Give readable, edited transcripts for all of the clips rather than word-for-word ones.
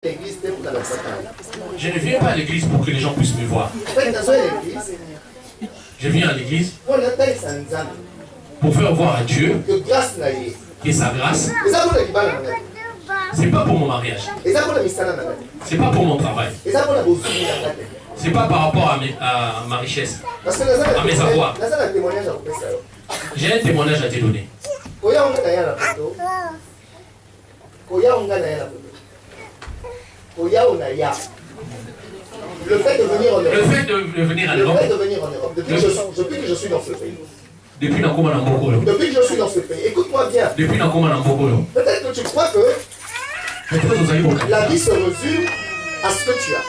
Je ne viens pas à l'église pour que les gens puissent me voir. Je viens à l'église pour faire voir à Dieu que sa grâce, c'est pas pour mon mariage, c'est pas pour mon travail, c'est pas par rapport à ma richesse, à mes avoirs. J'ai un témoignage à te donner. Le fait de venir en Europe. Le fait de venir en Europe. Depuis que je suis dans ce pays. Depuis que je suis dans ce pays. Écoute-moi bien. Peut-être que tu crois que la vie se résume à ce que tu as.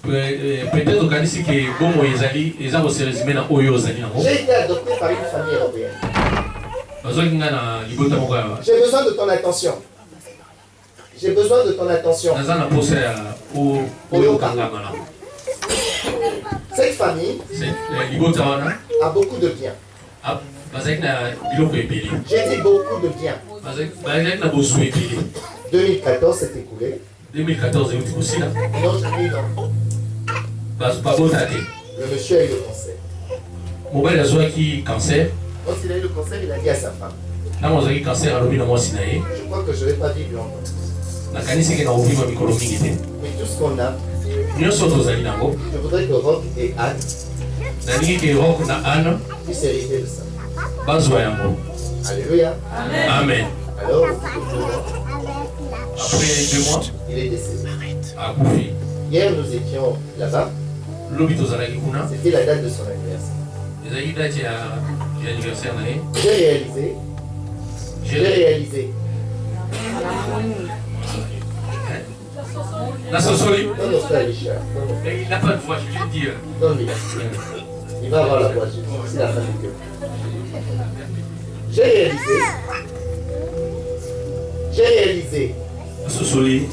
Peut-être J'ai été adopté par une famille européenne. J'ai besoin de ton attention. J'ai besoin de ton attention. Cette famille a beaucoup de biens. J'ai dit beaucoup de biens. 2014 s'est écoulé. Non, je dis non. Le monsieur a eu le cancer. Quand il a eu le cancer, il a dit à sa femme, je crois que je ne vais pas vivre longtemps. Mais tout ce qu'on a, je voudrais que Rock et Anne puissent hériter de ça. Alléluia. Amen. Alors, après 2 mois, il est décédé. Hier, nous étions là-bas. C'était la date de son anniversaire. J'ai réalisé. La Sosoli. Non, frère Richard. Il n'a pas de voix, je viens de dire. Non, mais il va avoir la voix, c'est la famille que. J'ai réalisé. La Sosoli.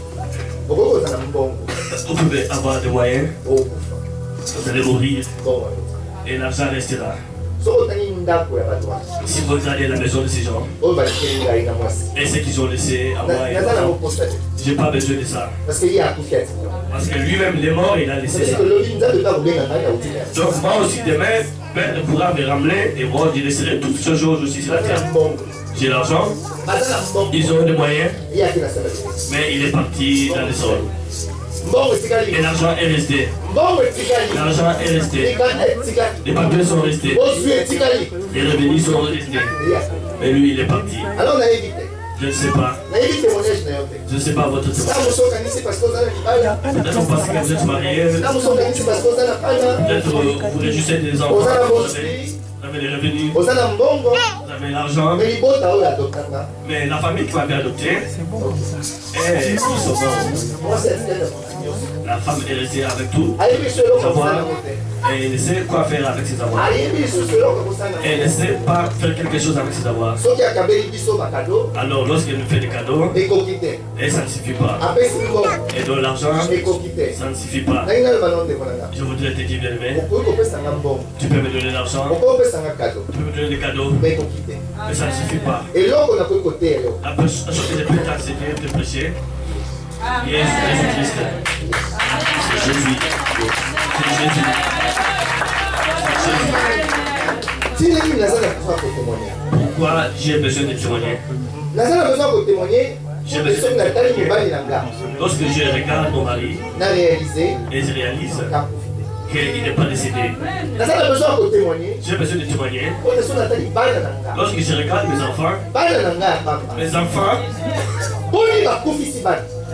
Pourquoi vous avez un bon? Vous pouvez avoir des moyens. Vous allez mourir. Et l'argent restera. Si vous regardez la maison de ces gens, et ce qu'ils ont laissé à moi, je n'ai pas besoin de ça. Parce que lui-même, il est mort, il a laissé ça. Donc moi aussi, demain, Père pourra me ramener et moi, je laisserai toutes ces choses aussi sur la terre. J'ai l'argent, ils ont des moyens, mais il est parti dans le sol. Et l'argent est resté. L'argent est resté. Les papiers sont restés. Les revenus sont restés. Mais lui, il est parti. Je ne sais pas. Je ne sais pas votre témoignage. Peut-être parce que vous êtes mariés. Peut-être vous voulez juste être des enfants. Vous avez les revenus. Vous avez l'argent. Mais la famille qui m'avait adopté, ils sont morts. La femme est restée avec tout. Et elle ne sait quoi faire avec ses avoirs. Et elle ne sait pas faire quelque chose avec ses avoirs. Alors lorsqu'elle nous fait des cadeaux, et ça ne suffit pas. Et donc l'argent, ça ne suffit pas. Je voudrais te dire bien aimé, tu peux me donner l'argent, tu peux me donner des cadeaux, mais ça ne suffit pas. La chose que je peux t'enseigner, te prêcher, Jésus-Christ. C'est Jésus. C'est Jésus. Pourquoi j'ai besoin de témoigner? J'ai besoin de témoigner. Lorsque je regarde mon mari et je réalise qu'il n'est pas décédé, j'ai besoin de témoigner. Lorsque je regarde mes enfants,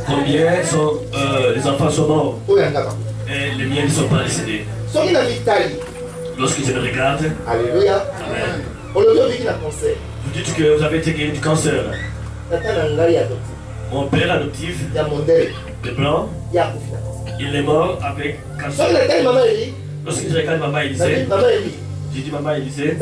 combien sont, les enfants sont morts et les miens ne sont pas décédés. Lorsque je me regarde, Alléluia. Amen. Vous dites que vous avez été guéri du cancer. Mon père adoptif, de blanc, il est mort avec cancer. Lorsque je regarde maman Élisée, j'ai dit maman Élisée,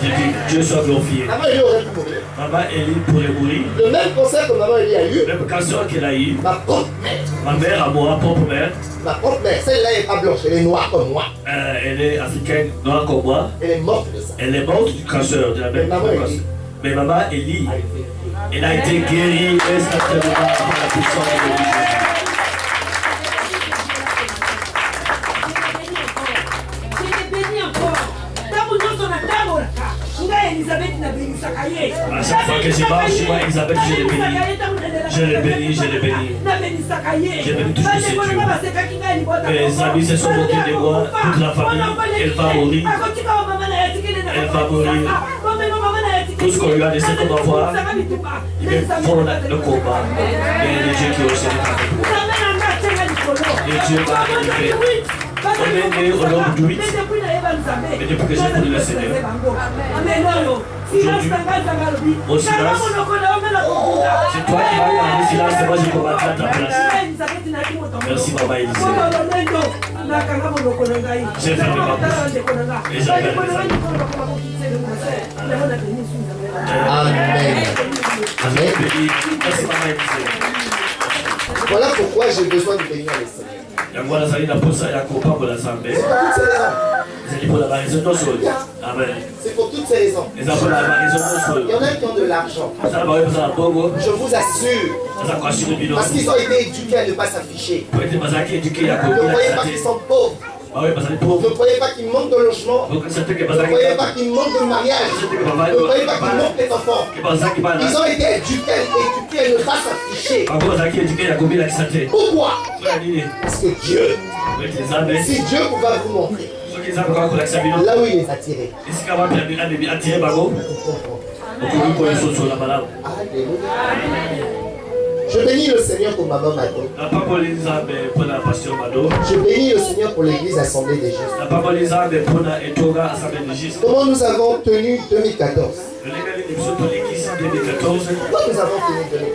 j'ai dit Dieu soit glorifié. Maman Élie pourrait mourir. Le même cancer que maman Élie a eu. Le même cancer qu'elle a eu. Ma propre mère. Ma mère à moi, propre mère. Ma propre mère, celle-là n'est pas blanche, elle est noire comme moi. Elle est africaine, noire comme moi. Elle est morte de ça. Elle est morte du cancer, de la même cancer. Mais maman Élie, Il a été guéri instantanément par la puissance de Jésus. À chaque fois que je marche, moi, Elisabeth, je l'ai béni. Je l'ai béni, je l'ai béni. J'ai béni toujours ces dieux. Mes amis se sont moqués de moi, toute la famille, elle va mourir. Elle va mourir. Tout ce qu'on lui a laissé comme avoir, il me font le combat. Et les dieux qui ont aussi avec moi. Les dieux m'ont délivré. On est né au nombre de 8. Mais depuis que j'ai connu le Seigneur, aujourd'hui, mon silence, c'est toi qui vas garder le silence et moi je combattre à ta place. Merci maman Élisée. J'ai fermé ma bouche et j'appelle les amis. Amen. Amen. Merci maman Élisée. Voilà pourquoi j'ai besoin de bénir les Seigneurs. C'est pour toutes ces raisons. Il y en a qui ont de l'argent. Je vous assure. Parce qu'ils ont été éduqués à ne pas s'afficher. Ne croyez pas qu'ils sont pauvres. Ne croyez pas qu'il manque de logement. Ne croyez pas qu'il manque de mariage. Ne croyez pas qu'il manque d'enfants. Ils ont été éduqués à ne pas s'afficher. Pourquoi? Parce que Dieu, si Dieu pouvait vous montrer là où il les a tirés. Je bénis le Seigneur pour Maman Mado. Je bénis le Seigneur pour l'église Assemblée des Justes. Comment nous avons tenu 2014? Pourquoi nous avons tenu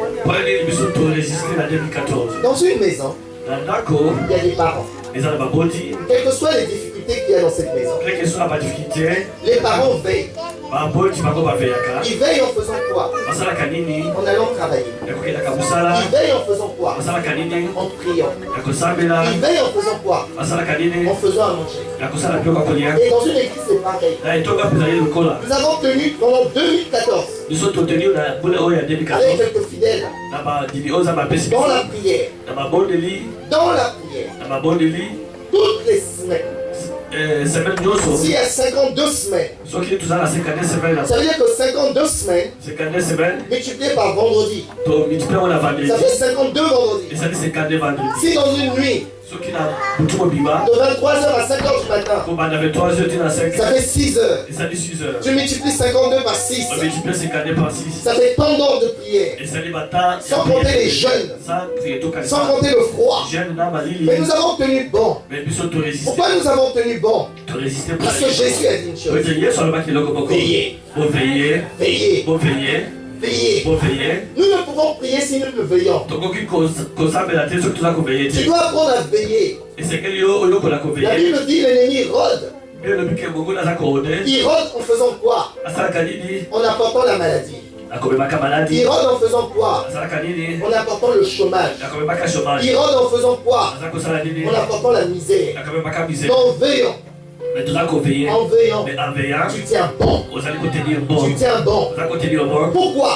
2014? Dans une maison, il y a des parents. Quelles que soient les difficultés qu'il y a dans cette maison, les parents veillent. Ils veillent en faisant quoi? En allant travailler. Ils veillent en faisant quoi? En priant. Ils veillent en faisant quoi? En faisant à manger. Et dans une église, c'est pareil. Nous avons tenu pendant 2014 avec quelques fidèles dans la prière. Toutes les semaines. S'il y a 52 semaines, ça veut dire que 52 semaines multiplié par vendredi, ça fait 52 vendredis. Si dans une nuit, de 23h à 5h du matin, ça fait 6 heures. Tu multiplies 52 par 6. Ça fait tant d'heures de prière. Sans compter les jeûnes. Sans compter le froid. Mais nous avons tenu bon. Pourquoi nous avons tenu bon? Parce que Jésus a dit une chose. Veillez. Veillez. Veillez. Nous ne pouvons prier si nous ne veillons. Tu dois apprendre à veiller. La Bible dit l'ennemi rôde. Il rôde en faisant quoi? En apportant la maladie. Il rôde en faisant quoi? En apportant le chômage. Il rôde en faisant quoi? En apportant la misère. Non, veillons. En veillant, tu tiens bon. Tu tiens bon. Pourquoi?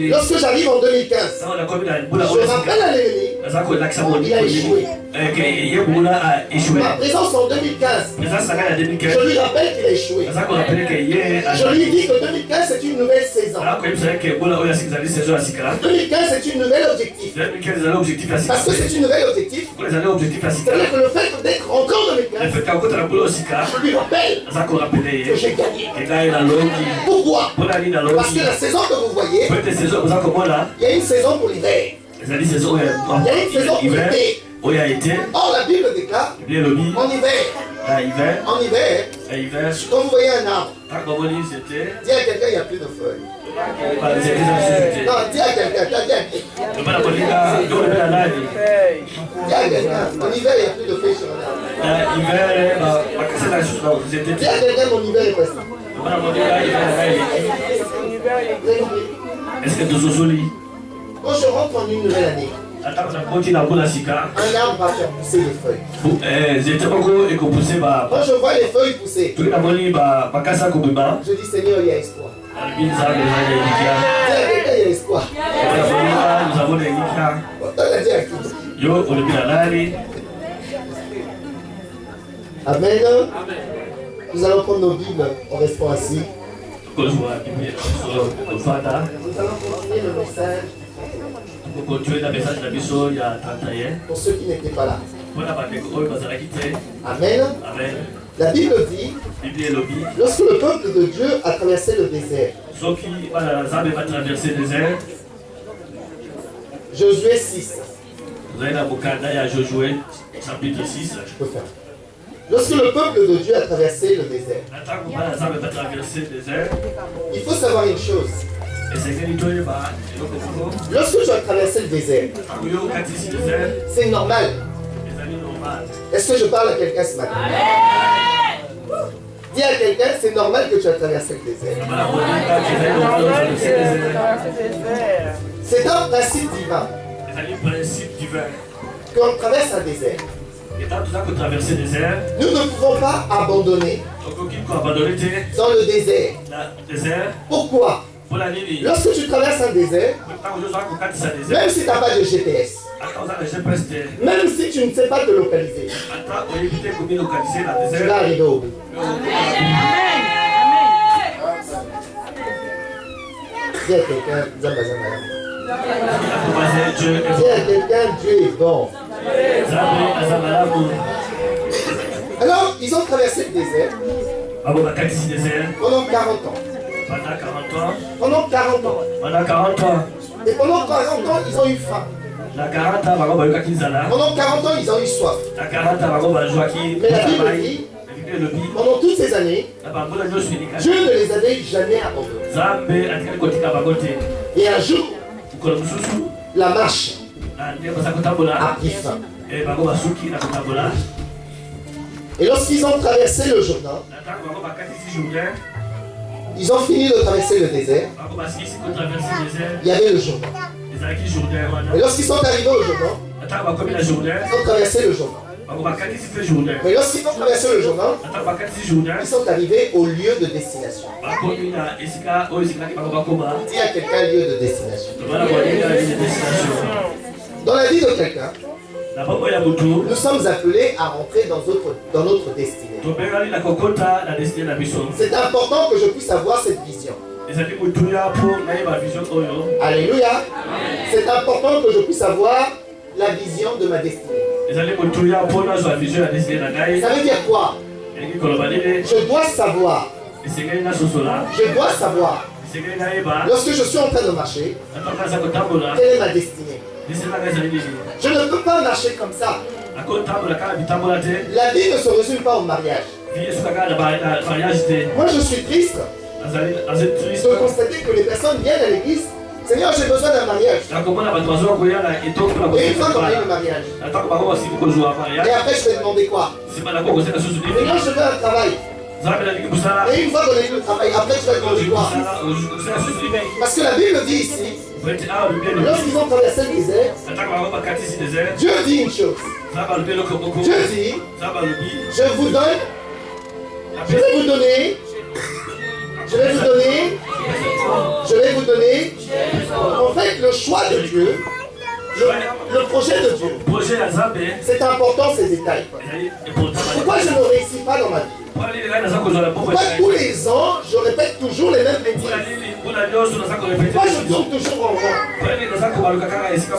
Lorsque j'arrive en 2015, je rappelle à l'ennemi, il a échoué. Ma présence en 2015, je lui rappelle qu'il a échoué. Je lui dis que 2015 c'est une nouvelle saison. 2015 c'est une nouvelle objectif. Parce que c'est une nouvelle objectif. C'est-à-dire que le fait d'être encore en 2015, je lui rappelle que j'ai gagné. Pourquoi? Parce que la saison que vous voyez, il y a une saison pour l'hiver. Il y a une saison pour l'été. Or la Bible déclare en hiver. En hiver, quand vous voyez un arbre, dis à quelqu'un il n'y a plus de feuilles. Non, dis à quelqu'un, dis à quelqu'un, en hiver il n'y a plus de feuilles sur un arbre. Dis à quelqu'un mon hiver est passé. Est-ce que tu es joli? Quand je rentre en une nouvelle année, un arbre va faire pousser les feuilles. Quand je vois les feuilles pousser, je dis Seigneur, il y a espoir. Il y a espoir. Nous avons les Nika. Yo, on est bien là. Amen. Nous allons prendre nos Bibles, on reste assis. Nous allons continuer le message. Pour ceux qui n'étaient pas là. Amen. Amen. La Bible dit, lorsque le peuple de Dieu a traversé le désert, Josué 6. Je peux faire. Lorsque le peuple de Dieu a traversé le désert, il faut savoir une chose. Lorsque tu as traversé le désert, c'est normal. Est-ce que je parle à quelqu'un ce matin? Dis à quelqu'un, c'est normal que tu as traversé le désert. C'est un principe divin. Quand on traverse un désert, nous ne pouvons pas abandonner dans le désert. Pourquoi? Lorsque tu traverses un désert, même si tu n'as pas de GPS, même si tu ne sais pas te localiser, tu vas arriver au bout. Dis à quelqu'un, Dieu est bon. Alors, ils ont traversé le désert pendant 40 ans. Pendant 40 ans. Et pendant 40 ans, ils ont eu faim. Pendant 40 ans, ils ont eu soif. Mais la Bible dit, pendant toutes ces années, Dieu ne les avait jamais abandonnés. Et un jour, la marche a pris fin. Et lorsqu'ils ont traversé le Jourdain, ils ont fini de traverser le désert. Il y avait le Jourdain. Et lorsqu'ils sont arrivés au Jourdain, ils ont traversé le Jourdain. Mais lorsqu'ils ont traversé le Jourdain, ils sont arrivés au lieu de destination. Dis à quelqu'un lieu de destination. Dans la vie de quelqu'un, nous sommes appelés à rentrer dans notre destinée. C'est important que je puisse avoir cette vision. Alléluia. C'est important que je puisse avoir la vision de ma destinée. Ça veut dire quoi? Je dois savoir. Je dois savoir. Lorsque je suis en train de marcher, quelle est ma destinée? Je ne peux pas marcher comme ça. La vie ne se résume pas au mariage. Moi je suis triste de constater que les personnes viennent à l'église. Seigneur, j'ai besoin d'un mariage. Et une fois qu'on a eu le mariage, et après je vais demander quoi? Seigneur, je veux un travail. Et une fois qu'on a eu le travail, après je vais demander quoi? Parce que la Bible dit ici, lorsqu'ils ont traversé le désert, Dieu dit une chose. Dieu dit, je vous donne, je vais vous donner, en fait, le choix de Dieu, le projet de Dieu. C'est important ces détails. Pourquoi je ne réussis pas dans ma vie? Pourquoi tous les ans, je répète toujours les mêmes bêtises? Pourquoi je tourne toujours en rond?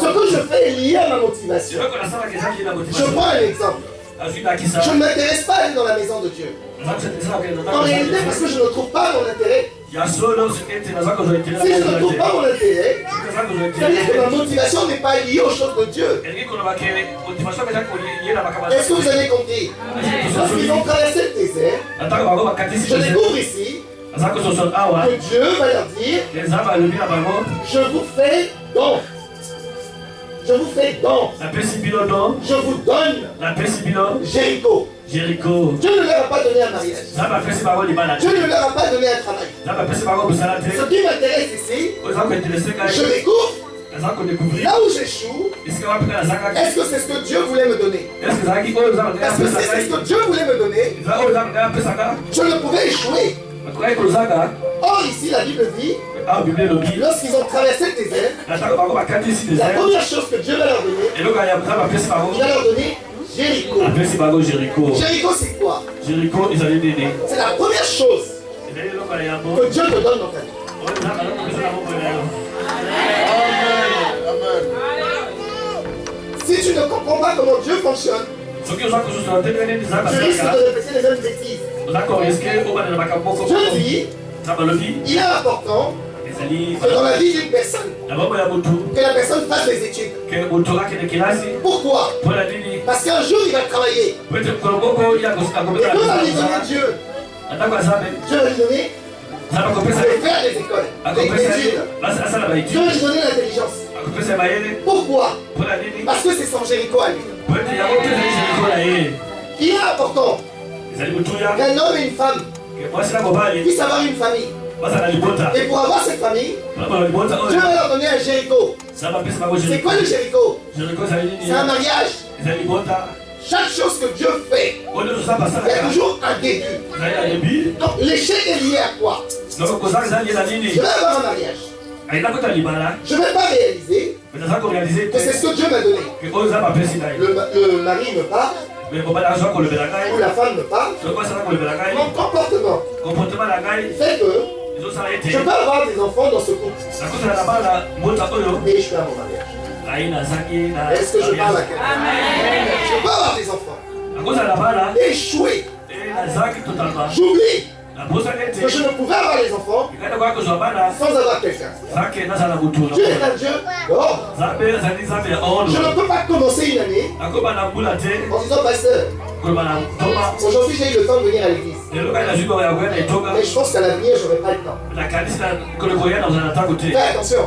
Ce que je fais est lié à ma motivation. Je prends un exemple. Je ne m'intéresse pas à aller dans la maison de Dieu. En réalité, parce que je ne trouve pas mon intérêt. Si je ne trouve pas mon intérêt, c'est-à-dire que ma motivation n'est pas liée aux choses de Dieu. Est-ce que vous avez compris? Lorsqu'ils ont traversé le désert, je découvre ici que Dieu va leur dire, je vous fais don. Je vous fais don. Je vous donne Jéricho. Dieu ne leur a pas donné un mariage. Dieu ne leur a pas donné un travail. Ce qui m'intéresse ici, je découvre là où j'échoue. Est-ce que c'est ce que Dieu voulait me donner? Parce que si c'est ce que Dieu voulait me donner, je ne pouvais échouer. Or ici la Bible dit, lorsqu'ils ont traversé le désert, la première chose que Dieu va leur donner, il va leur donner Jéricho. Jéricho, c'est quoi? C'est la première chose que Dieu te donne dans ta vie. Si tu ne comprends pas comment Dieu fonctionne, tu risques de répéter les mêmes bêtises. Dieu dit, il est important que dans la vie d'une personne, que la personne fasse des études. Pourquoi? Parce qu'un jour il va travailler. Et Dieu va lui donner Dieu. Dieu va lui donner de faire des écoles, des études. Dieu va lui donner l'intelligence. Pourquoi? Parce que c'est son Jéricho à lui. Il est important qu'un homme et une femme puissent avoir une famille. Et pour avoir cette famille, Dieu va leur donner un Jéricho. C'est quoi le Jéricho? C'est un mariage. Chaque chose que Dieu fait, il y a toujours un début. Donc l'échec est lié à quoi? Je vais avoir un mariage. Je ne vais pas réaliser que c'est ce que Dieu m'a donné. Le mari me parle, ou la femme me parle. Mon comportement fait que je peux avoir des enfants dans ce couple. Mais je fais mon mariage. Est-ce que je parle à quelqu'un? Je peux avoir des enfants. Échouer. J'oublie que je ne pouvais avoir les enfants sans avoir quelqu'un. Dieu est un Dieu dehors. Je ne peux pas commencer une année en disant pasteur, aujourd'hui j'ai eu le temps de venir à l'église. Mais je pense qu'à l'avenir je n'aurai pas le temps. Fais attention.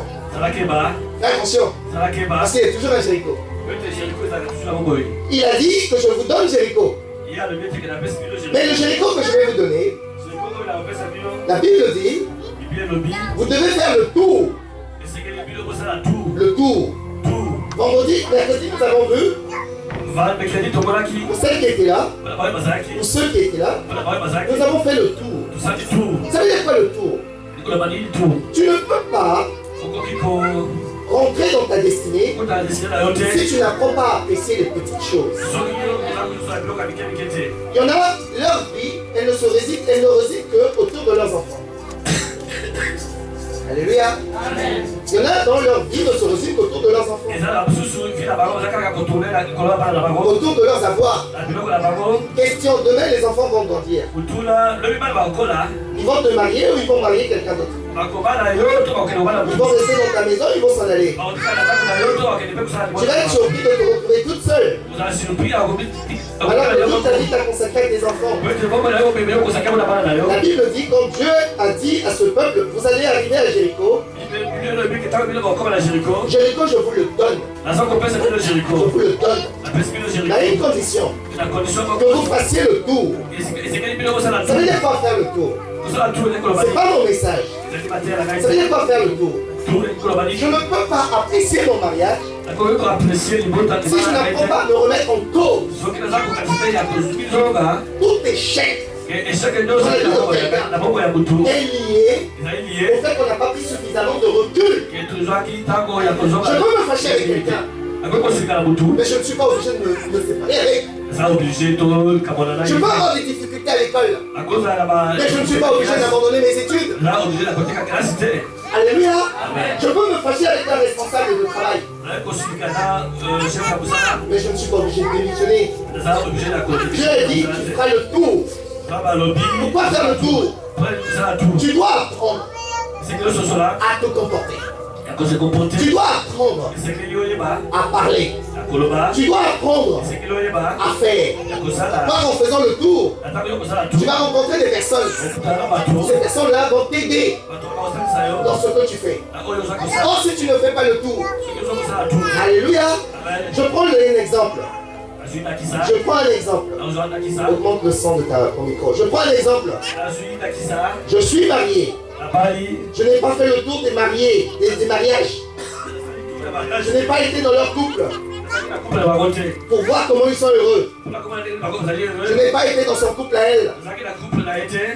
Fais attention. Parce qu'il y a toujours un Jéricho. Il a dit que je vous donne Jéricho. Mais le Jéricho que je vais vous donner, la Bible dit, vous devez faire le tour. Le tour. Vendredi, mercredi, nous avons vu, pour celles qui étaient là, pour ceux qui étaient là, nous avons fait le tour. Ça veut dire quoi le tour? Tu ne peux pas rentrer dans ta destinée si tu n'apprends pas à apprécier les petites choses. Il y en a, leur vie, elle ne réside que autour de leurs enfants. Alléluia. Il y en a dans leur vie ne se réside qu'autour de leurs enfants. Autour de leurs avoirs. Question, demain les enfants vont grandir. Ils vont te marier ou ils vont marier quelqu'un d'autre? Ils vont rester dans ta maison, ils vont s'en aller. Tu vas être surpris de te retrouver toute seule. Alors que toute ta vie t'a consacré à tes enfants. La Bible dit, quand Dieu a dit à ce peuple, vous allez arriver à Jéricho. Jéricho, je vous le donne. Je vous le donne. Il y a une condition. Que vous fassiez le tour. Ça veut dire pas faire le tour. C'est pas mon message. Ça veut dire pas faire le tour. Je ne peux pas apprécier mon mariage si je n'apprends pas à me remettre en cause. Tout échec est lié au fait qu'on n'a pas pris suffisamment de recul. Je peux me fâcher avec quelqu'un, mais je ne suis pas obligé de me séparer avec. Je peux avoir des difficultés à l'école, mais je ne suis pas obligé d'abandonner mes études. Alléluia. Je peux me fâcher avec un responsable de travail, mais je ne suis pas obligé de démissionner. Dieu a dit, tu feras le tour. Pourquoi faire le tour? Tu dois apprendre à te comporter. Tu dois apprendre à parler. Tu dois apprendre à faire. Pas en faisant le tour, tu vas rencontrer des personnes. Ces personnes-là vont t'aider dans ce que tu fais. Or, si tu ne fais pas le tour, alléluia, je prends un exemple. Je prends un exemple. Augmente le son de ton micro. Je prends un exemple. Je suis marié. Je n'ai pas fait le tour des mariés, des mariages. Je n'ai pas été dans leur couple. pour voir comment ils sont heureux. Je n'ai pas été dans son couple à elle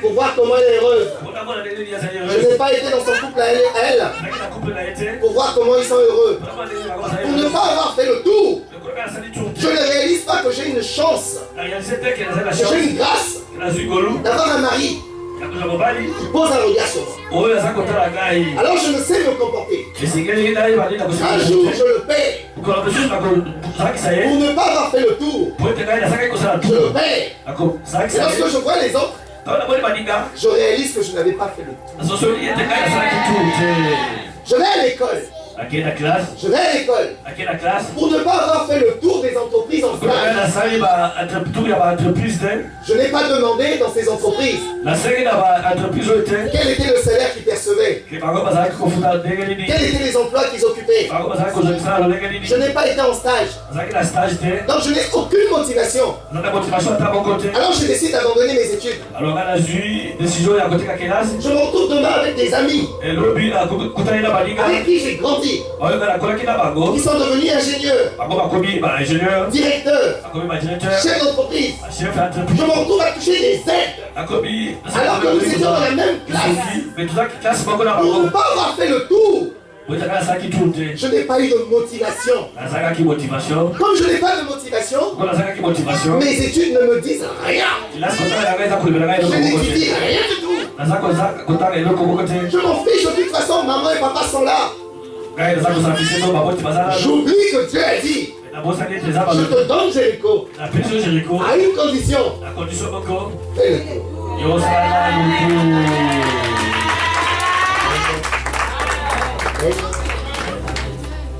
pour voir comment elle est heureuse. Je n'ai pas été dans son couple à elle pour voir comment ils sont heureux. Pour ne pas avoir fait le tour, je ne réalise pas que j'ai une chance, que j'ai une grâce d'avoir un mari qui pose un regard sur moi. Alors je ne sais me comporter. Un jour je le paie. Pour ne pas avoir fait le tour, je le paie. Et lorsque je vois les autres, je réalise que je n'avais pas fait le tour. Je vais à l'école. Je vais à l'école pour ne pas avoir fait le tour des entreprises en stage. Je n'ai pas demandé dans ces entreprises quel était le salaire qu'ils percevaient, quels étaient les emplois qu'ils occupaient. Je n'ai pas été en stage, donc je n'ai aucune motivation. Alors je décide d'abandonner mes études. Je me retrouve demain avec des amis avec qui j'ai grandi, qui sont devenus ingénieurs, directeurs, chefs d'entreprise. Je me retrouve à toucher des aides alors que nous étions dans la même classe. Pour ne pas avoir fait le tour, je n'ai pas eu de motivation. Comme je n'ai pas de motivation, mes études ne me disent rien. Je n'étudie rien du tout. Je m'en fiche, de toute façon, maman et papa sont là. J'oublie que Dieu a dit: je te donne Jéricho à une condition. Fais le tour.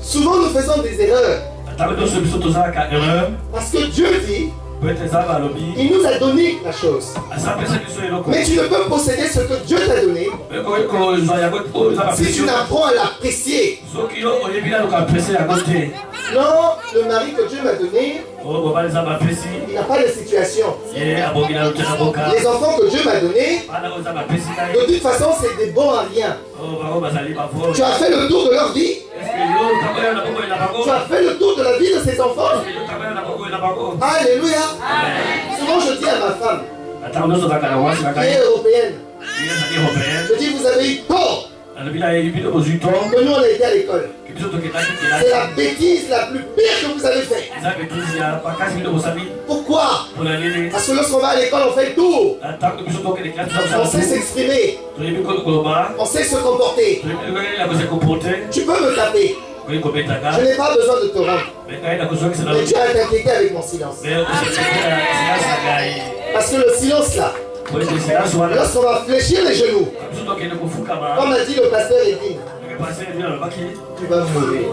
Souvent nous faisons des erreurs parce que Dieu dit: il nous a donné la chose. Mais tu ne peux posséder ce que Dieu t'a donné si tu n'apprends à l'apprécier. Non, le mari que Dieu m'a donné, il n'a pas de situation. Les enfants que Dieu m'a donnés, de toute façon, c'est des bons à rien. Tu as fait le tour de leur vie. Tu as fait le tour de la vie de ces enfants. Alléluia. Souvent je dis à ma femme, qui est européenne, je dis: vous avez eu tort que nous on a été à l'école. C'est la bêtise la plus pire que vous avez faite. Pourquoi? Parce que lorsqu'on va à l'école, on fait le tour. On sait s'exprimer. On sait se comporter. Tu peux me taper. Je n'ai pas besoin de te rendre. Mais tu as t'inquiéter avec mon silence. Parce que le silence là, lorsqu'on va fléchir les genoux, comme a dit le pasteur Edwin, tu vas mourir.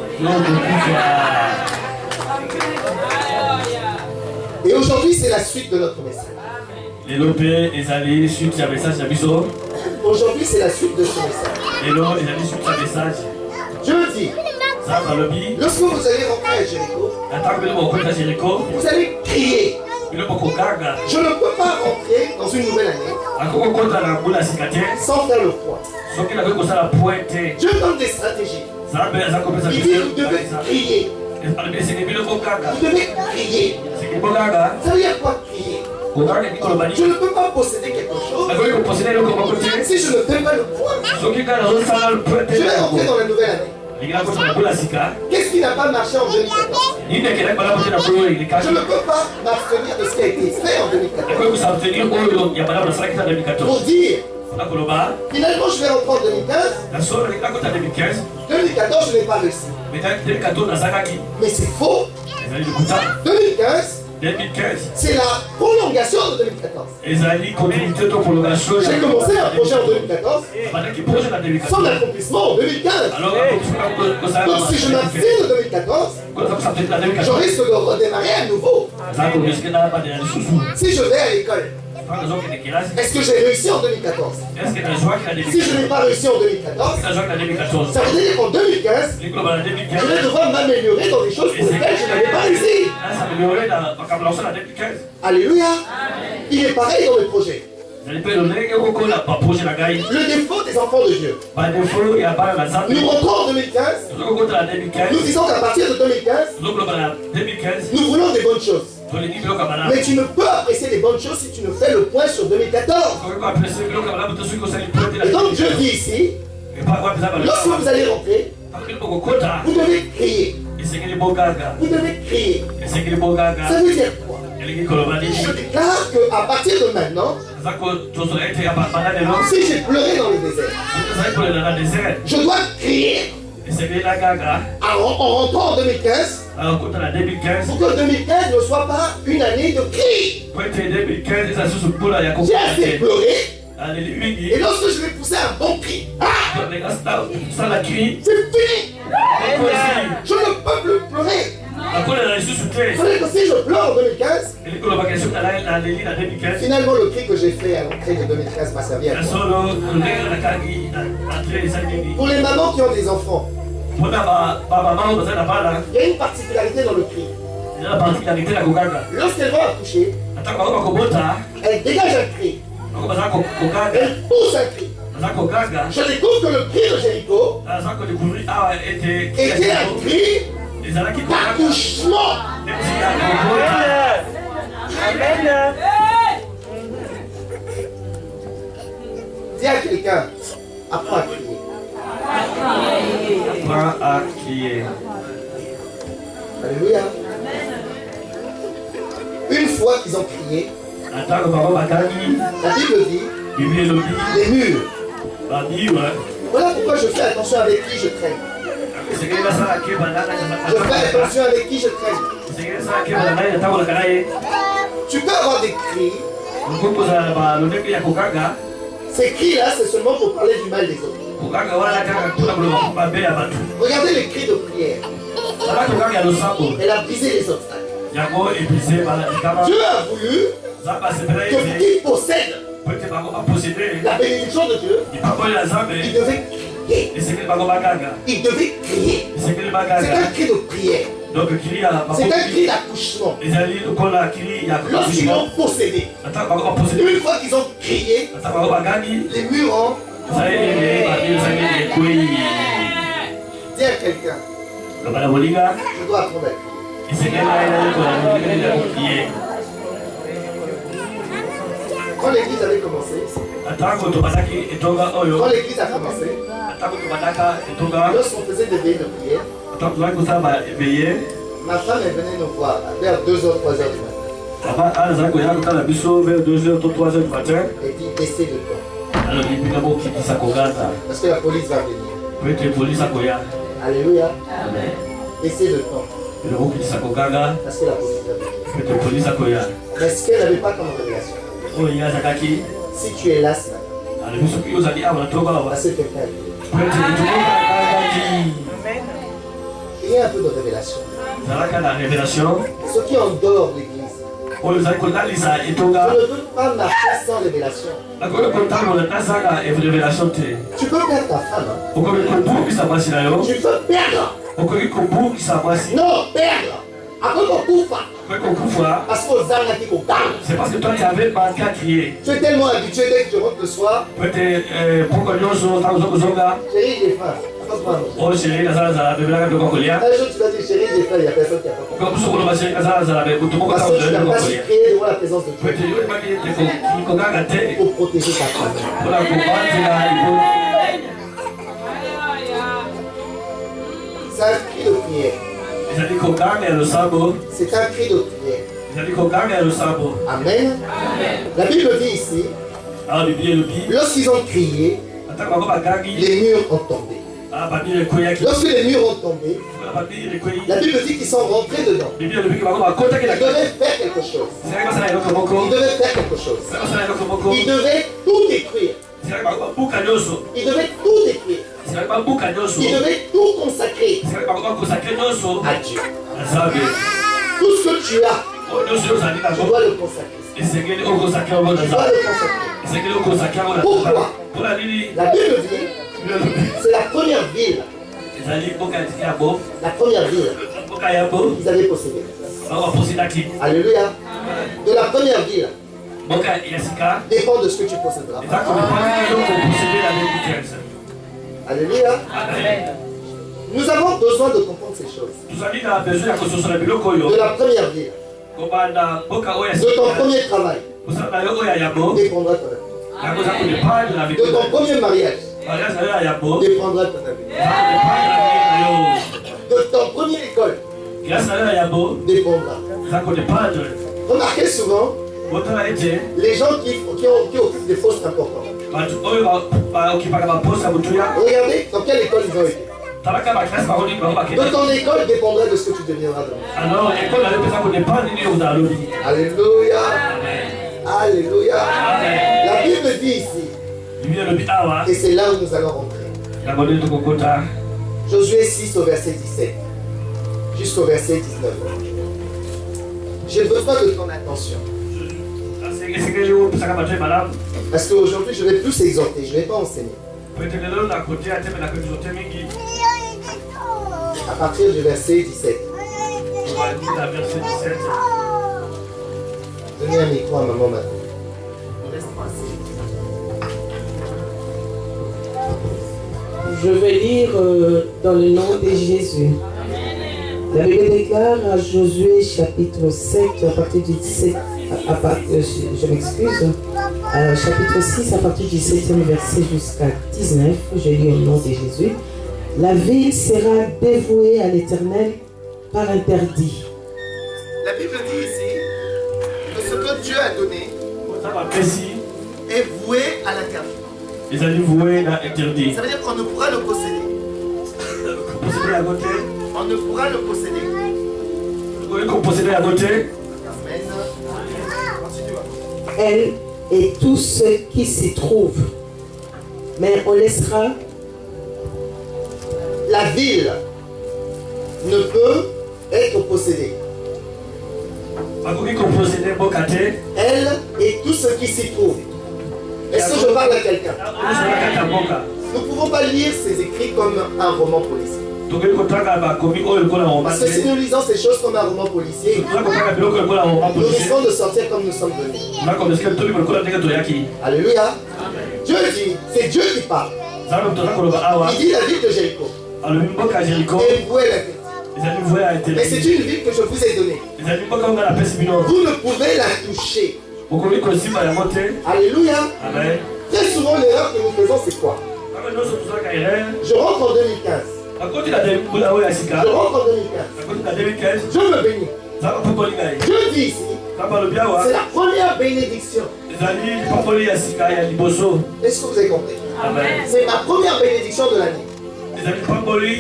Et aujourd'hui, c'est la suite de notre message. Aujourd'hui, c'est la suite de ce message. Dieu dit: lorsque vous allez rentrer à Jéricho, vous allez crier. Je ne peux pas rentrer dans une nouvelle année sans faire le point. Dieu donne des stratégies. Il dit: vous devez crier. Vous devez crier. Ça veut dire quoi, crier? Je ne peux pas posséder quelque chose si je ne fais pas le point. Je vais rentrer dans la nouvelle année. Qu'est-ce qui n'a pas marché en 2014? Je ne peux pas m'abstenir de ce qui a été fait en 2014. Pour dire, finalement je vais rentrer en 2015. 2014 je n'ai pas réussi. Mais c'est faux. 2015, c'est la prolongation de 2014. J'ai commencé un projet en 2014 sans accomplissement en 2015. Donc si je m'abstiens de 2014, je risque de redémarrer à nouveau. Si je vais à l'école, est-ce que j'ai réussi en 2014? Si je n'ai pas réussi en 2014, ça veut dire qu'en 2015, je vais devoir m'améliorer dans des choses pour lesquelles je n'avais pas réussi. Alléluia. Il est pareil dans le projet. Le défaut des enfants de Dieu. Nous rentrons en 2015. Nous disons qu'à partir de 2015, nous voulons des bonnes choses. Mais tu ne peux apprécier les bonnes choses si tu ne fais le point sur 2014. Et donc Dieu dit ici, lorsque vous allez rentrer, vous devez crier. Vous devez crier. Ça veut dire quoi? Je déclare qu'à partir de maintenant, si j'ai pleuré dans le désert, je dois crier en rentrant en 2015 pour que 2015 ne soit pas une année de cri. J'ai assez pleuré. Et lorsque je vais pousser un bon cri, c'est fini. Je ne peux plus pleurer. Il fallait que si je pleure en 2015, finalement le cri que j'ai fait à l'entrée de 2015 m'a servi à quoi? Pour les mamans qui ont des enfants, il y a une particularité dans le cri. Lorsqu'elles vont accoucher, elles dégagent un cri. Elle pousse un cri. Je découvre que le cri de Jéricho était un cri d'accouchement. Dis à quelqu'un, apprends à crier. Apprends à crier. Alléluia. Une fois qu'ils ont crié, la Bible dit les murs. Voilà pourquoi je fais attention avec qui je traîne. Je fais attention avec qui je traîne. Tu peux avoir des cris. Ces cris-là, c'est seulement pour parler du mal des autres. Regardez les cris de prière. Elle a brisé les obstacles. Dieu a voulu que qui possède la bénédiction de Dieu, il devait crier. Il devait crier. C'est un cri de prière. C'est un cri d'accouchement. Lorsqu'ils l'ont possédé, une fois qu'ils ont crié, les murs ont... Dis à quelqu'un, je dois apprendre à crier. Quand l'église avait commencé, lorsqu'on faisait des veillées de prière, ma femme elle venait nous voir vers 2h, 3h du matin. Elle dit baissez le temps. Parce que la police va venir. Alléluia. Baissez le temps. Parce que la police va venir. Mais ce qu'elle n'avait pas comme révélation, si tu es là ce matin, parce que quelqu'un il y a un peu de révélation. Ceux qui endorment l'église, je ne veux pas marcher sans révélation. Tu peux perdre ta femme. Tu peux perdre. Non, perdre. Après qu'on couvre. Parce qu'on zanga qui qu'on gagne. C'est parce que toi tu avais manqué à crier. Tu es tellement habitué dès que tu rentres le soir. Chérie, j'ai faim. Oh chérie, la salle a bébé la de cocolia. Un jour tu vas dire chérie, j'ai faim, il n'y a personne qui a pas compris. Comme sur le machin, la salle a bébé tout le monde parce que tu n'as pas su créer devant la présence de Dieu. Pour protéger ta femme. Pour la comprendre, c'est un cri de prière. C'est un cri de prière. Amen. La Bible dit ici, lorsqu'ils ont crié, les murs ont tombé. Lorsque les murs ont tombé, la Bible dit qu'ils sont rentrés dedans. Ils devaient faire quelque chose. Ils devaient tout détruire. Ils devaient tout détruire. Ils devaient tout consacrer à Dieu. Tout ce que tu as, tu dois le consacrer. Tu dois le consacrer. Pourquoi? La Bible dit, c'est la première ville. La première ville qu'ils avaient possédée. Alléluia. De la première ville dépend de ce que tu posséderas. Alléluia. Nous avons besoin de comprendre ces choses. De la première vie, de ton premier travail, dépendra ton avenir. De ton premier mariage, dépendra ton avenir. De ton premier école, dépendra. Remarquez souvent les gens qui occupent des postes importants. Regardez dans quelle école ils ont été. De ton école dépendra de ce que tu deviendras demain. Alléluia. Alléluia. La Bible dit ici, et c'est là où nous allons rentrer. Josué 6 au verset 17 jusqu'au verset 19. J'ai besoin de ton attention. Parce qu'aujourd'hui, je vais plus exhorter, je ne vais pas enseigner. À partir du verset 17. Donnez un micro à maman maintenant. Je vais lire dans le nom de Jésus. La Bible déclare à Josué chapitre 7 à partir du 17, je m'excuse, chapitre 6 à partir du 7e verset jusqu'à 19, je lis au nom de Jésus. La ville sera dévouée à l'Éternel par interdit. La Bible dit ici que ce que Dieu a donné est voué à l'interdit. Ça veut dire qu'on ne pourra le posséder. On ne pourra le posséder. Elle et tout ce qui s'y trouve. Mais on laissera. La ville ne peut être possédée. Elle et tout ce qui s'y trouve. Est-ce que je parle à quelqu'un? Nous ne pouvons pas lire ces écrits comme un roman policier. Parce que si nous lisons ces choses comme un roman policier, nous risquons de sortir comme nous sommes venus. Alléluia. Dieu dit, c'est Dieu qui parle. Il dit la ville de Jéricho. Et vous mais c'est une ville que je vous ai donnée. Vous ne pouvez la toucher. Alléluia. Amen. Très souvent, l'erreur que nous faisons, c'est quoi? Je rentre en 2015. Je rentre en 2015. Je me bénis. Je dis ici, c'est la première bénédiction. Est-ce que vous avez compris? C'est ma première bénédiction de l'année.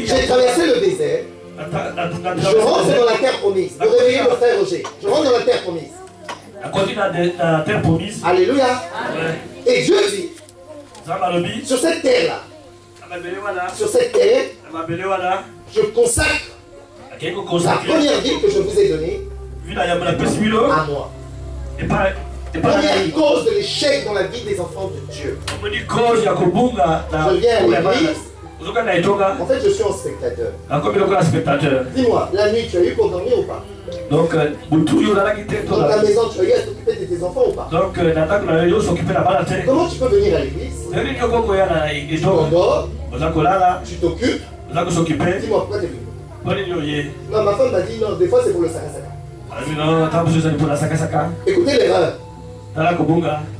J'ai traversé le désert. Je rentre dans la terre promise. Vous réveillez mon frère Roger. Je rentre dans la terre promise. Alléluia. Et Dieu dit, sur cette terre-là, sur cette terre, je consacre la première ville que je vous ai donnée à moi. Première cause de l'échec dans la vie des enfants de Dieu. Je viens à l'église. En fait, je suis un spectateur. Dis-moi, la nuit, tu as eu pour dormir ou pas? Donc, dans ta maison, tu as eu à t'occuper de tes enfants ou pas? Comment tu peux venir à l'église? Tu endors, tu t'occupes. Dis-moi, pourquoi tu es venu? Non, ma femme m'a dit non, des fois c'est pour le saka-saka. Écoutez l'erreur.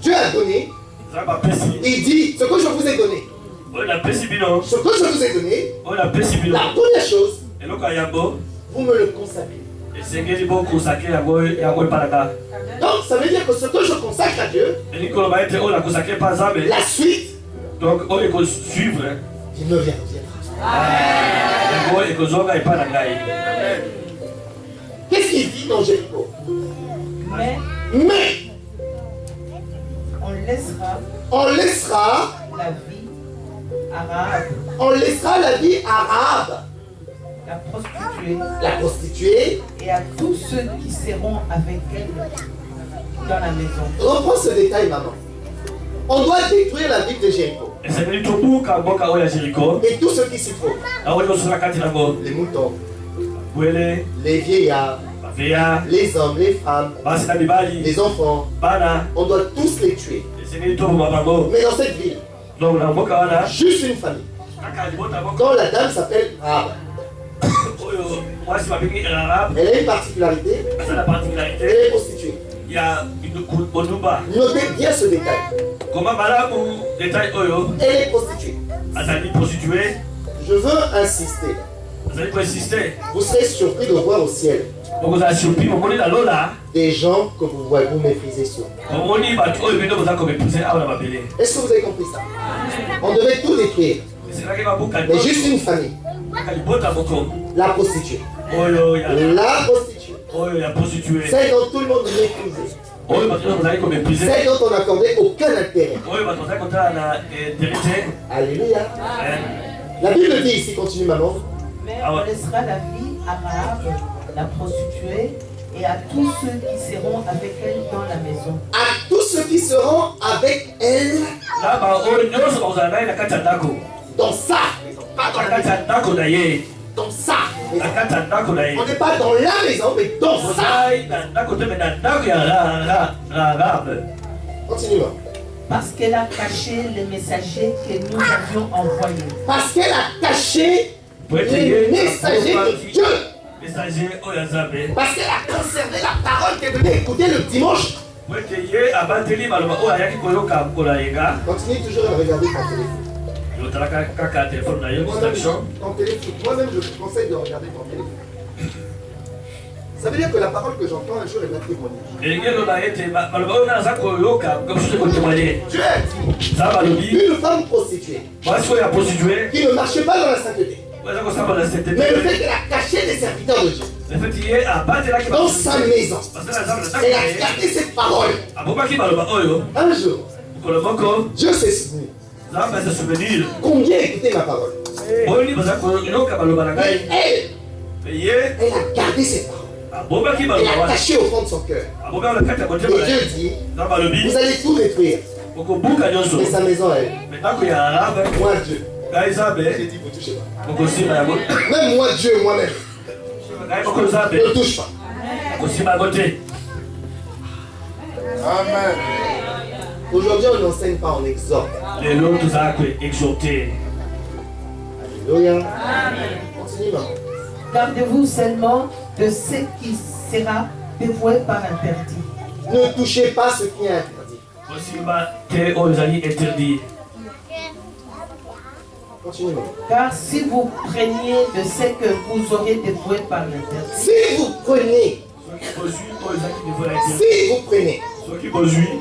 Dieu a donné. Il dit ce que je vous ai donné. Ce que je vous ai donné, la première chose, vous me le consacrez. Donc ça veut dire que ce que je consacre à Dieu, la suite, il me viendra. Qu'est-ce qu'il dit dans Jéricho? Mais on laissera la vie arabe. On laissera la vie arabe. La prostituée. Et à tous ceux qui seront avec elle dans la maison. Reprends ce détail, maman. On doit détruire la ville de Jéricho. Et tout ce qui s'y trouve. Les moutons. Les vieillards. les hommes, les femmes, les enfants, on doit tous les tuer. Mais dans cette ville, juste une famille, dont la dame s'appelle Rahab. Elle a une particularité, elle est prostituée. Notez bien ce détail. Elle est prostituée. Je veux insister. Vous serez surpris de voir au ciel des gens que vous méprisez sur. Est-ce que vous avez compris ça? On devait tout détruire. Mais juste une famille. La prostituée. La prostituée. Celle dont tout le monde méprisait. Celle dont on n'accordait aucun intérêt. Alléluia. La Bible dit ici, continue maman. Mais on laissera la vie à Rahab, la prostituée, et à tous ceux qui seront avec elle dans la maison. À tous ceux qui seront avec elle dans ça. Pas dans la maison. Dans ça. On n'est pas dans la maison, mais dans ça. Continue. Parce qu'elle a caché les messagers que nous avions envoyés. Parce qu'elle a caché les messagers de Dieu. Parce qu'elle a conservé la parole qu'elle venait écouter le dimanche. Continue toujours à regarder ton téléphone. Moi-même, je vous conseille de regarder ton téléphone. Ça veut dire que la parole que j'entends un jour est ma témoignage. Dieu a dit une femme prostituée qui ne marchait pas dans la sainteté. Mais le fait qu'elle a caché les serviteurs de Dieu dans sa maison, elle a gardé cette parole. Un jour, Dieu s'est souvenu. Combien écouté ma parole? Mais elle a gardé cette parole. Elle a caché au fond de son cœur. Et Dieu dit, vous allez tout détruire. Mais sa maison, elle. Moi, Dieu. J'ai dit, vous ne touchez pas. Même moi, Dieu, moi-même. Ne touche pas. Amen. Aujourd'hui, on n'enseigne pas, on exhorte. Alléluia. Continue, maman. Gardez-vous seulement de ce qui sera dévoué par interdit. Ne touchez pas ce qui est interdit. Continue. Car si vous preniez de ce que vous aurez dévoué par l'interdit. Si vous prenez.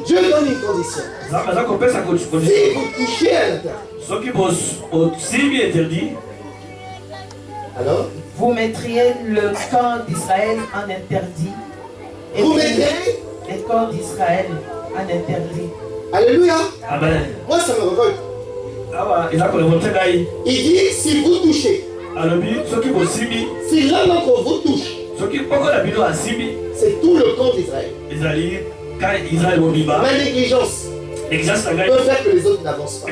Dieu donne une condition. Si vous touchez à l'interdit. Alors? Vous mettriez le camp d'Israël en interdit. Et vous mettriez le camp d'Israël en interdit. Alléluia. Amen. Moi, ça me révolte. Il dit, si vous touchez, si l'un d'entre vous touche, c'est tout le camp d'Israël. Ma négligence peut faire que les autres n'avancent pas.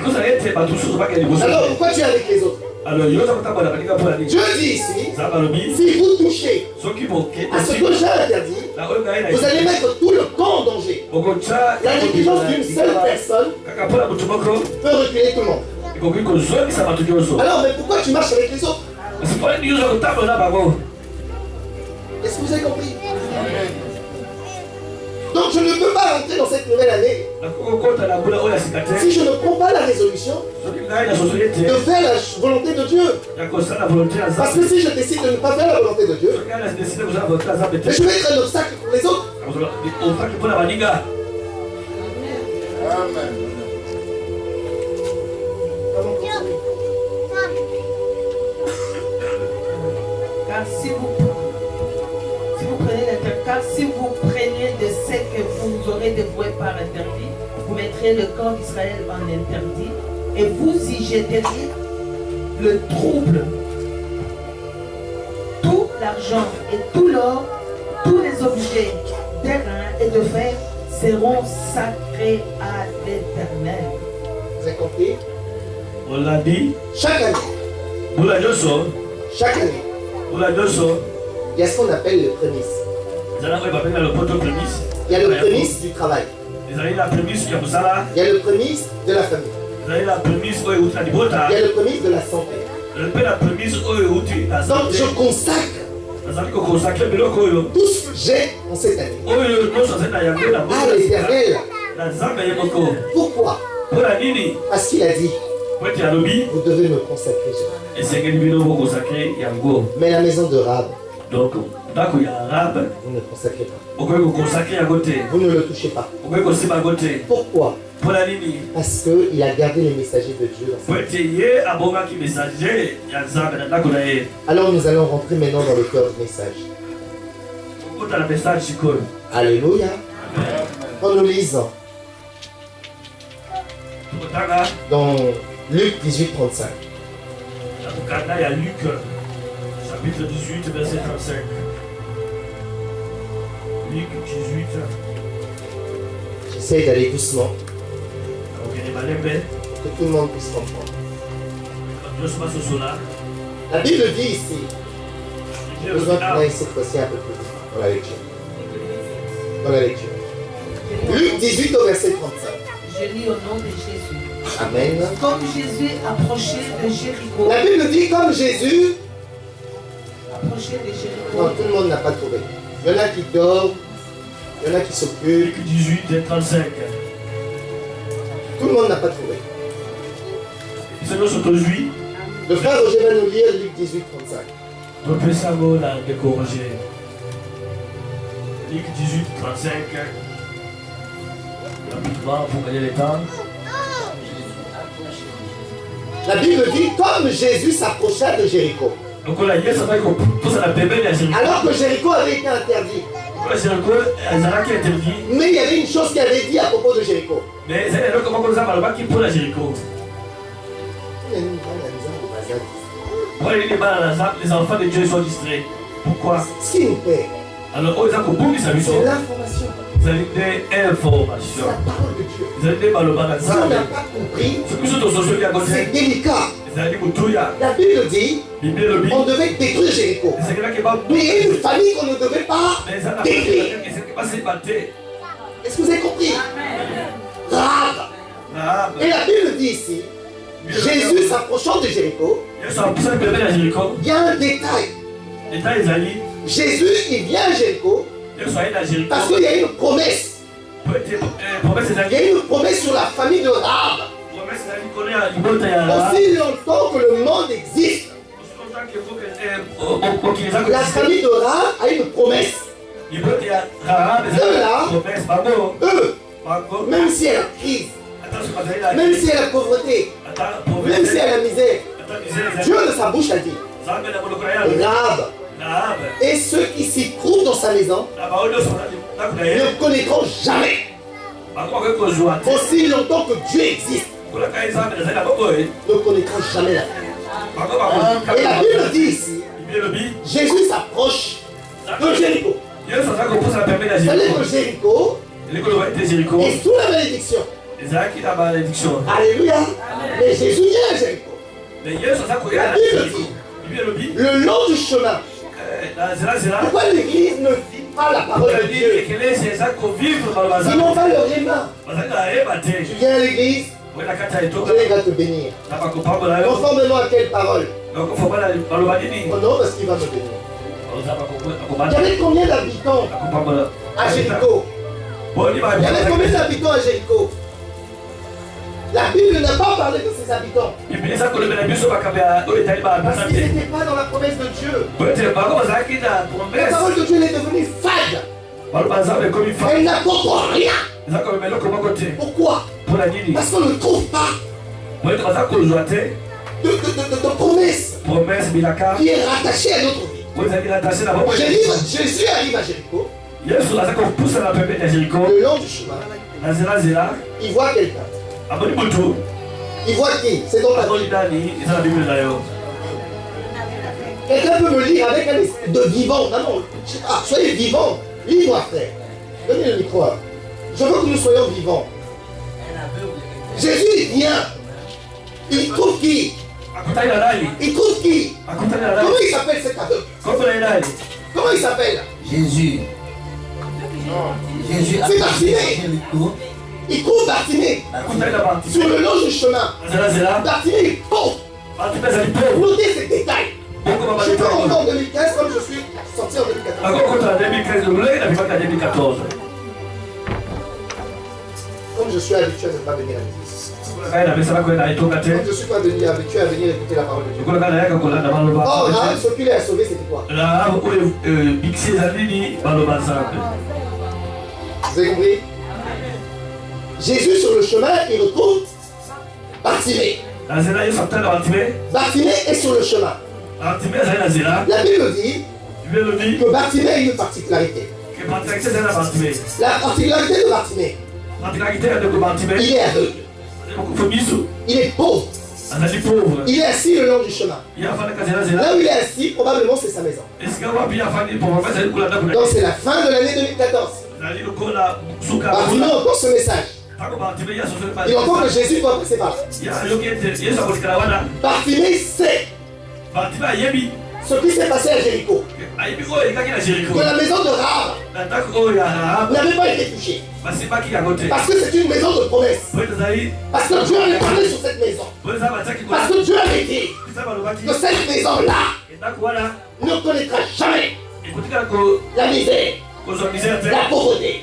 Alors pourquoi tu es avec les autres? Dieu dit ici, si vous touchez à ce que j'ai interdit, vous allez mettre tout le camp en danger. La négligence d'une seule personne peut reculer tout le monde. Alors, mais pourquoi tu marches avec les autres? Est-ce que vous avez compris? Donc je ne peux pas rentrer dans cette nouvelle année si je ne prends pas la résolution de faire la volonté de Dieu. Parce que si je décide de ne pas faire la volonté de Dieu, je vais être un obstacle pour les autres. Amen. Car si vous preniez de ce que vous aurez dévoué par interdit, vous mettrez le camp d'Israël en interdit et vous y jetteriez le trouble. Tout l'argent et tout l'or, tous les objets d'airain et de fer seront sacrés à l'Éternel. Vous avez compris? On l'a dit. Chaque année. Chaque année. Il y a ce qu'on appelle les prémices. Il y a le prémisse du travail. Il y a le prémisse de la famille. Il y a le prémisse de la santé. Donc je consacre tout ce que j'ai en cette année à l'Éternel. Pourquoi? Parce qu'il a dit, vous devez me consacrer. Mais la maison de Rab, vous ne consacrez pas. Vous ne le touchez pas. Pourquoi? Parce qu'il a gardé les messagers de Dieu dans sa vie. Alors nous allons rentrer maintenant dans le cœur du message. Alléluia. Quand nous lisons dans Luc 18, 35. Luc, chapitre 18, verset 35. Luc 18. J'essaie d'aller doucement. Que tout le monde puisse comprendre. La Bible dit ici, j'ai besoin qu'on aille cette fois-ci un peu plus dans la lecture. Dans la lecture. Luc 18 au verset 35. Je lis au nom de Jésus. Amen. Comme Jésus approchait de Jéricho. La Bible dit comme Jésus approchait de Jéricho. Non, tout le monde n'a pas trouvé. Il y en a qui dorment, il y en a qui s'occupent. Luc 18 et 35. Tout le monde n'a pas trouvé. Le frère Roger va nous lire Luc 18, 35. Luc 18, 35. Rapidement pour gagner le temps. La Bible dit comme Jésus s'approcha de Jéricho. Alors que Jéricho avait été interdit. Mais il y avait une chose qui avait dit à propos de Jéricho. Les enfants de Dieu sont distraits. Pourquoi? Ce qui nous paie, c'est l'information. C'est la parole de Dieu. Si on n'a pas compris, c'est délicat. La Bible dit on devait détruire Jéricho. Mais il y a une famille qu'on ne devait pas détruire. Est-ce que vous avez compris? Rahab. Et la Bible dit ici, Jésus s'approchant de Jéricho, il y a un détail. Jésus, il vient à Jéricho parce qu'il y a une promesse. Il y a une promesse sur la famille de Rahab. Aussi longtemps que le monde existe, la famille de Rahab a une promesse. Même si elle a crise, même si elle a pauvreté, même si elle a misère, Dieu de sa bouche a dit, Rahab et ceux qui s'y trouvent dans sa maison ne connaîtront jamais. Aussi longtemps que Dieu existe, ne connaîtront jamais la vie. Et la Bible dit ici, Jésus s'approche de Jéricho. C'est-à-dire que Jéricho est sous la malédiction. Alléluia. Mais Jésus vient à Jéricho. La Bible dit, le long du chemin, pourquoi l'Église ne vit pas la parole de Dieu? Sinon on va leur aimer. Tu viens à l'Église, Dieu va te bénir. Conformément à quelle parole? Oh non, parce qu'il va me bénir. Il y avait combien d'habitants à Jéricho? Il y avait combien d'habitants à Jéricho? La Bible n'a pas parlé de ses habitants. Parce qu'ils n'étaient pas dans la promesse de Dieu. La parole de Dieu est devenue fade. Elle n'apporte rien. Pourquoi? Parce qu'on ne trouve pas de promesse qui est rattachée à notre vie. Jésus arrive à Jéricho. Le long du chemin, il voit quelqu'un. Il voit qui? C'est donc la Bible. Quelqu'un peut me lire avec un esprit de vivant. Non, soyez vivant. Lis-moi, frère. Donnez le micro. Je veux que nous soyons vivants. Jésus, il vient. Il trouve qui? Il trouve qui? Comment il s'appelle cet aveugle? Comment il s'appelle? Jésus. C'est Bartimée. Il court Bartimée. Sur le long du chemin. Bartimée est pauvre. Notez ces détails. Je peux rentrer en 2015 comme je suis sorti en 2014. Comme je suis habitué à ne pas venir à l'église. Comme je suis pas habitué à venir écouter la parole de Dieu. Or, Rahab, ce qu'il a sauvé, c'était quoi? Vous avez compris? Jésus sur le chemin, il retrouve Bartimée. Bartimée est sur le chemin. La Bible dit que Bartimée a une particularité. La particularité de Bartimée, il est aveugle. Il est pauvre. Il est assis le long du chemin. Là où il est assis, probablement c'est sa maison. Donc c'est la fin de l'année 2014. Bartimée entend ce message. Il entend que Jésus doit passer par là. Bartimée sait ce qui s'est passé à Jéricho. Que la maison de Rahab n'avait pas été touchée. Parce que c'est une maison de promesse. Parce que Dieu avait parlé sur cette maison. Parce que Dieu avait dit que cette maison-là ne connaîtra jamais la misère, la pauvreté.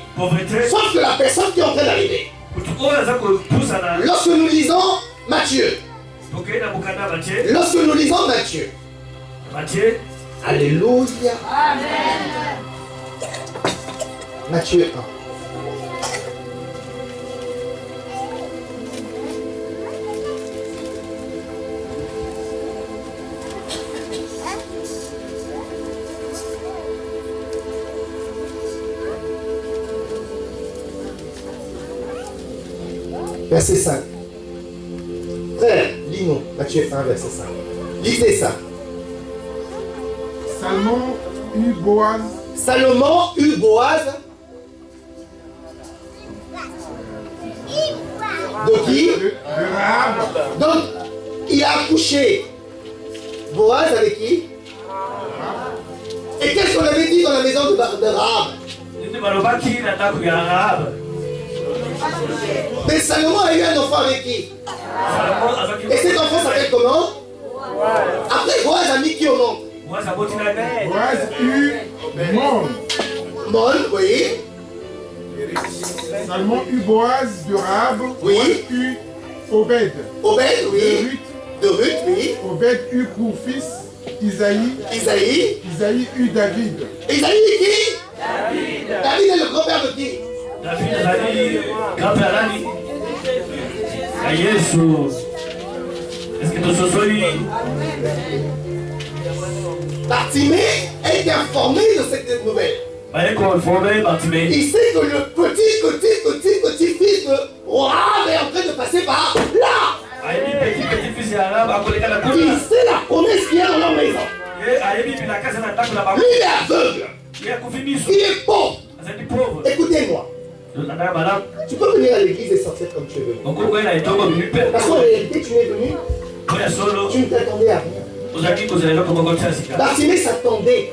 Sauf que la personne qui est en train d'arriver. Lorsque nous lisons Matthieu, Alléluia. Amen. Matthieu 1. Verset 5. Frère, lis-nous Matthieu 1, verset 5. Lisez ça. Salomon eut Boaz. De qui? Donc, il a accouché Boaz avec qui? Et qu'est-ce qu'on avait dit dans la maison de Rahab? Mais Salomon a eu un enfant avec qui? Et cet enfant s'appelle comment? Après Boaz a mis qui au monde? Boaz eut Mon. Mon, oui. Salomon eut Boaz de Rahab. Oui. Boaz eut Obed. Obed, oui. De Ruth, oui. Obed eut pour fils Isaïe. Isaïe eut David. Isaïe qui? David est le grand-père de qui? David, grand-père d'Annie. Jésus. Est-ce que tu es Bartimée est informé de cette nouvelle. Il sait que le petit-fils de Rahab est en train de passer par là. Il sait la promesse qu'il y a dans leur maison. Lui, il est aveugle. Il est pauvre. Écoutez-moi. Tu peux venir à l'église et sortir comme tu veux. Parce qu'en réalité, tu es venu. Tu ne t'attendais à rien. Bartimée s'attendait.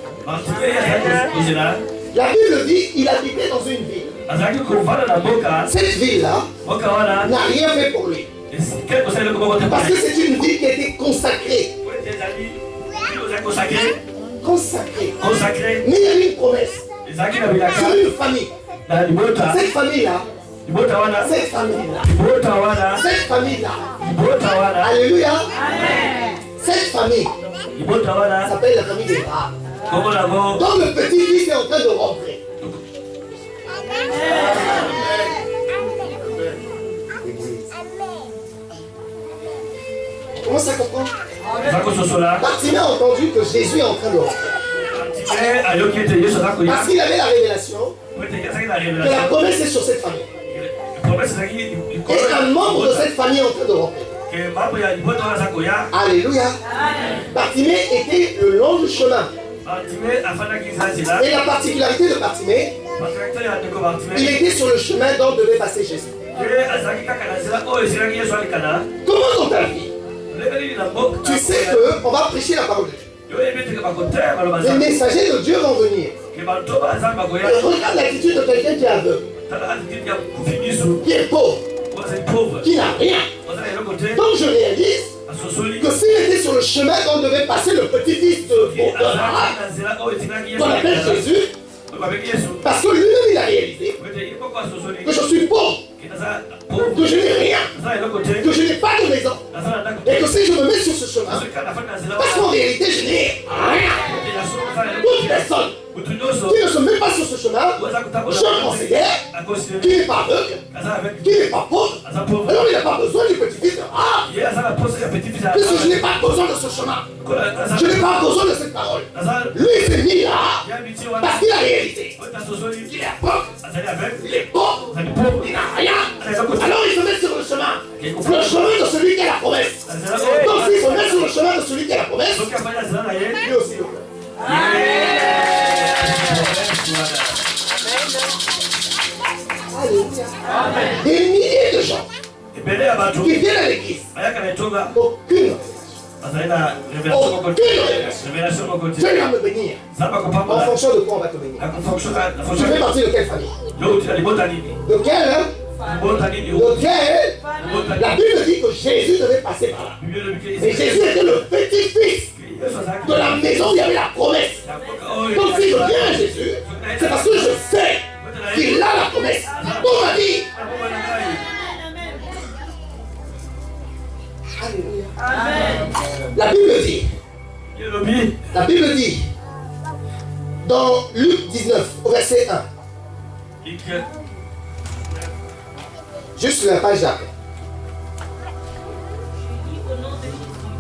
La Bible dit qu'il habitait dans une ville. Cette ville-là n'a rien fait pour lui. Parce que c'est une ville qui a été consacrée. Mais il y a une promesse sur une famille. Cette famille-là. Alléluia. Cette famille s'appelle la famille des Rahab. Donc le petit-fils est en train de rentrer. Comment ça comprend? Bartimée a entendu que Jésus est en train de rentrer. Parce qu'il avait la révélation que la promesse est sur cette famille. Et un membre de cette famille est en train de rentrer. Alléluia. Bartimée était le long du chemin. Et la particularité de Bartimée, il était sur le chemin dont devait passer Jésus. Comment dans ta vie, tu sais qu'on va prêcher la parole de Dieu. Les messagers de Dieu vont venir. Regarde l'attitude de quelqu'un qui est aveugle, qui est pauvre, qui n'a rien. Donc je réalise que s'il était sur le chemin dont devait passer le petit-fils de Abraham, qu'on appelle Jésus, parce que lui-même il a réalisé que je suis pauvre, que je n'ai rien, que je n'ai pas de maison, et que si je me mets sur ce chemin, parce qu'en réalité je n'ai rien. Toute personne qui ne se met pas sur ce chemin, je considère qu'il n'est pas aveugle, qu'il n'est pas pauvre, alors il n'a pas besoin du petit-fils de Abraham, puisque je n'ai pas besoin de ce chemin, je n'ai pas besoin de cette parole. Lui il s'est mis là parce qu'il a réalisé qu'il est pauvre, il est pauvre, il n'a rien, alors il se met sur le chemin de celui qui a la promesse. Donc s'il se met sur le chemin de celui qui a la promesse, lui aussi le pleure. Des milliers de gens qui viennent à l'église, aucune révélation. Dieu va me bénir. En fonction de quoi on va te bénir? Tu fais partie de quelle famille? De quelle? La Bible dit que Jésus devait passer par là. Et Jésus était le petit-fils de la maison où il y avait la promesse. Donc si je viens à Jésus, c'est parce que je sais qu'il a la promesse pour ma vie. Alléluia. La Bible dit dans Luc 19 au verset 1, juste la page d'après.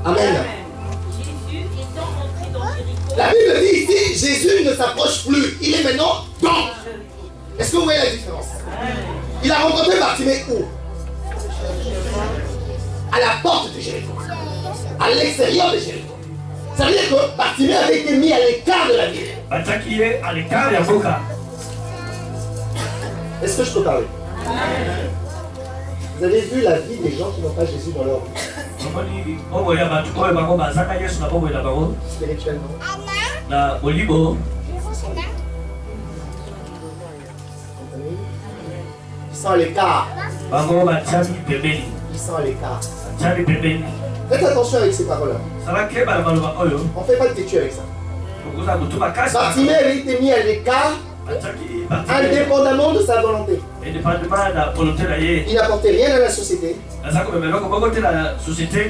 Amen. La Bible dit ici, Jésus ne s'approche plus, il est maintenant dans. Est-ce que vous voyez la différence? Il a rencontré Bartimée où? À la porte de Jéricho, à l'extérieur de Jéricho. Ça veut dire que Bartimée avait été mis à l'écart de la ville. Est-ce que je peux parler? Vous avez vu la vie des gens qui n'ont pas Jésus dans leur vie? Spirituellement. Ils sont à l'écart. Ils sont à l'écart. Faites attention avec ces paroles-là. On ne fait pas de têtu avec ça. Bartimée avait été mis à l'écart indépendamment de sa volonté. Il n'apportait rien à la société.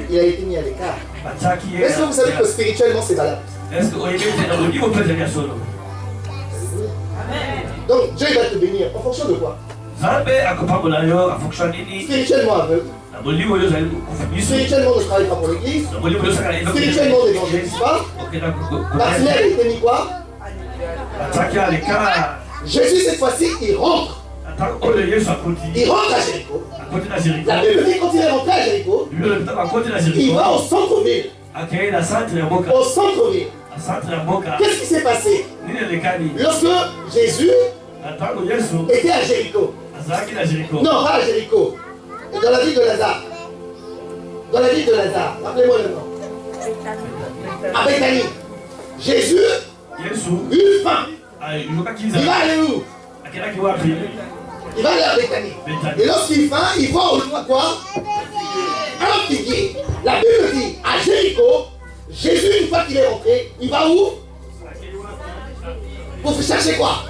Il a été mis à l'écart. Est-ce que vous savez que spirituellement c'est valable? Donc Dieu va te bénir en fonction de quoi? Spirituellement aveugle. Spirituellement ne travaille pas pour l'église. Spirituellement n'évangélise pas. Bartimée a été mis quoi? Jésus cette fois-ci il rentre. Il rentre à Jéricho. La Bible dit quand il est rentré à Jéricho, il va au centre-ville. Au centre-ville. Qu'est-ce qui s'est passé? Lorsque Jésus était à Jéricho. Non, pas à Jéricho. Dans la ville de Lazare. Dans la ville de Lazare. Rappelez-moi le nom. À Bethanie. Jésus eut faim. Il va aller où? Il va aller à Bethanie. Et lorsqu'il faim, il voit au loin quoi? Un figuier. La Bible dit à Jéricho, Jésus, une fois qu'il est rentré, il va où? Pour chercher quoi?